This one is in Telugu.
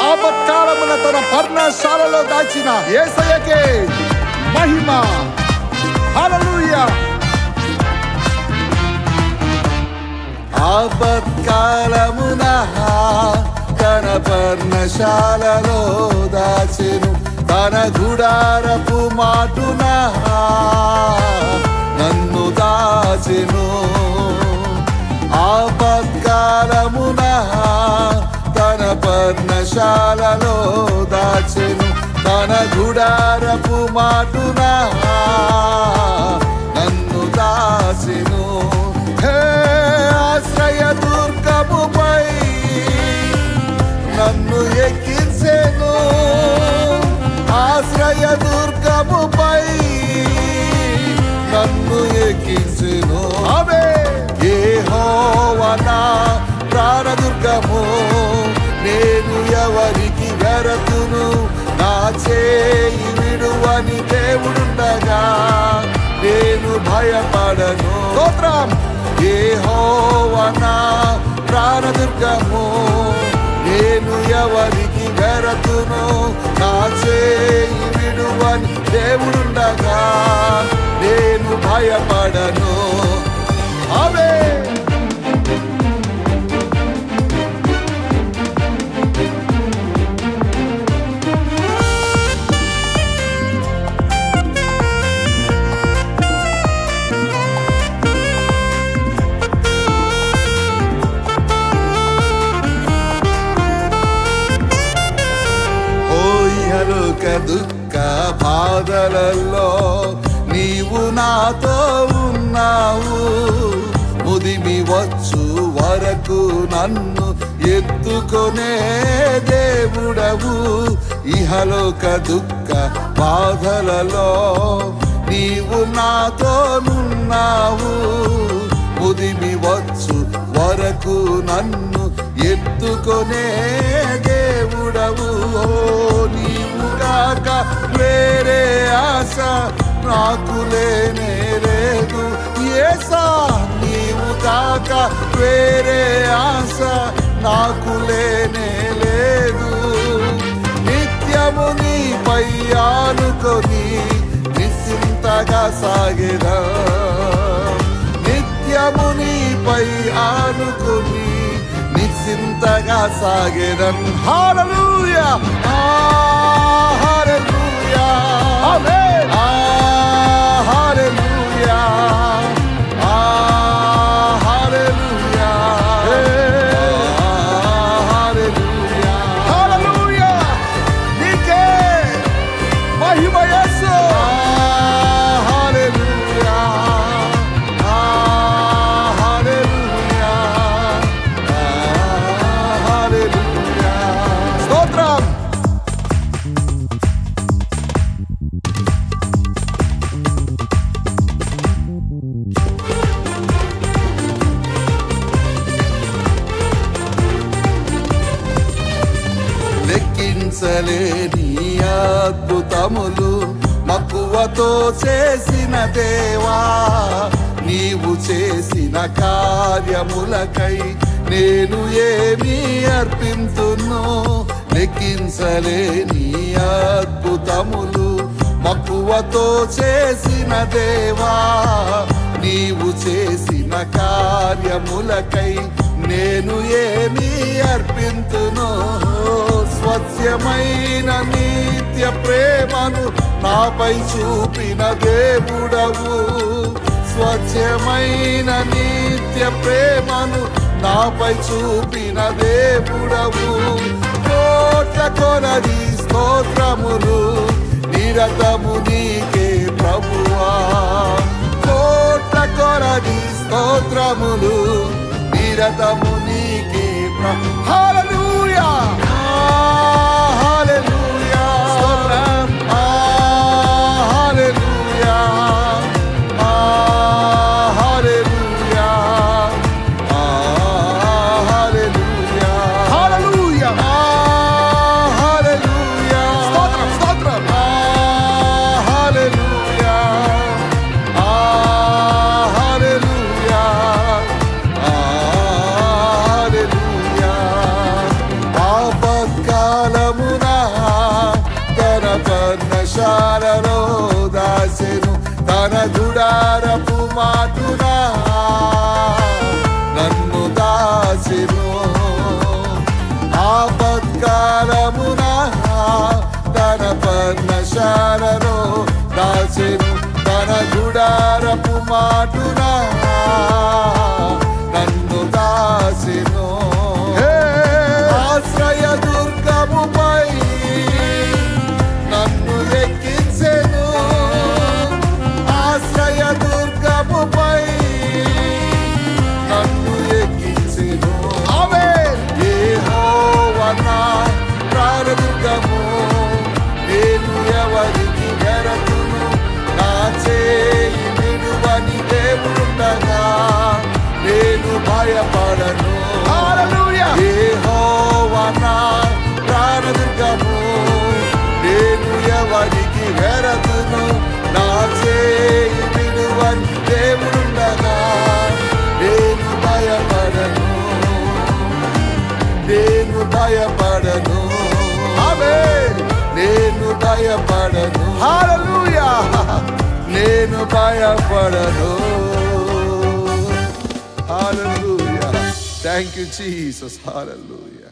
ఆపత్కాలమున తన పర్ణశాలలో దాచిన యేసయ్యకే మహిమ. హల్లెలూయా. ఆపత్కాలమున తన పర్ణశాలలో దాచెను, తన గుడారపు మాటున నన్ను దాచెను. ఆపత్కాలమున తన పర్ణశాలలో దాచెను, తన గుడారపు మాటున నన్ను దాచెను. ఆశ్రయ దుర్గముపై నన్ను ఎక్కించెను, ఆశ్రయ దుర్గముపై నన్ను ఎక్కించెను. యెహోవా నా ప్రాణదుర్గము, నేను ఎవరికి వెరతును? నా చేయి విడువని దేవుడుండగా నేను భయపడను. స్తోత్రం. యెహోవా నా ప్రాణదుర్గము, నేను ఎవరికి వెరతును? నా చేయి విడువని దేవుడుండగా నేను భయపడను. ఆమేన్. దుఃఖ బాధలలో నీవు నాతో ఉన్నావు, ముదిమి వచ్చు వరకు నన్ను ఎత్తుకొనే దేవుడవు. ఇహలోక దుఃఖ బాధలలో నీవు నాతోనున్నావు, ముదిమి వచ్చు వరకు నన్ను ఎత్తుకొనే దేవుడవు. నీవు కాక వేరే ఆశ నాకు లేనే లేదు యేసా, నీవు కాక వేరే ఆశ నాకు లేనే లేదు. నిత్యము నీపై ఆనుకొని నిశ్చింతగా సాగెదా, నిత్యము నీపై ఆనుకొని నిశ్చింతగా సాగెదన్. హల్లెలూయా. హల్లెలూయా. ఆమేన్. హల్లెలూయా. హల్లెలూయా. హల్లెలూయా. హల్లెలూయా. నీకే మహిమ యేసు. హల్లెలూయా. హల్లెలూయా. హల్లెలూయా. స్తోత్రం. లెక్కించలేని అద్భుతములు మక్కువతో చేసిన దేవా, నీవు చేసిన కార్యములకై నేను ఏమి అర్పింతును? లెక్కించలేని అద్భుతములు మక్కువతో చేసిన దేవా, నీవు చేసిన కార్యములకై నేను ఏమి అర్పింతును? స్వచ్ఛమైన నిత్య ప్రేమను నాపై చూపిన దేవుడవు, స్వచ్ఛమైన నిత్య ప్రేమను నాపై చూపిన దేవుడవు. కోట్ల కొలది స్తోత్రములు నిరతము నీకే ప్రభువా, కోట్ల కొలది స్తోత్రములు నిరతము నీకే ప్రభు. హల్లెలూయా. హల్లెలూయా. స్తోత్రం. హల్లెలూయా. హల్లెలూయా. హల్లెలూయా. హల్లెలూయా. హల్లెలూయా. స్తోత్రం. స్తోత్రం. హల్లెలూయా. హల్లెలూయా. హల్లెలూయా. పర్ణశాలలో దాసెను తన గుడారపు మాటున నన్ను దాసెను ఆపత్కాలమున తన పర్ణశాలలో దాసెను తన గుడారపు మాటున నన్ను దాసెను ఆశ్రయ దుర్గముపై నన్ను ఎక్కించెను ఆశ్రయ దుర్గముపై నన్ను ఎక్కించెను ఆమేన్ యెహోవా నా ప్రాణదుర్గము నేను ఎవరికి వెరతును నా చేయి విడువని దేవుడుండగా నేను భయపడను హల్లెలూయా యెహోవా నా ప్రాణదుర్గము నేను ఎవరికి వెరతును నా చేయి విడువని దేవుడుండగా నేను భయపడను నేను భయపడను ఆమేన్ నేను భయపడను హల్లెలూయా నేను భయపడను హల్లెలూయా థాంక్యూ జీసస్ హల్లెలూయా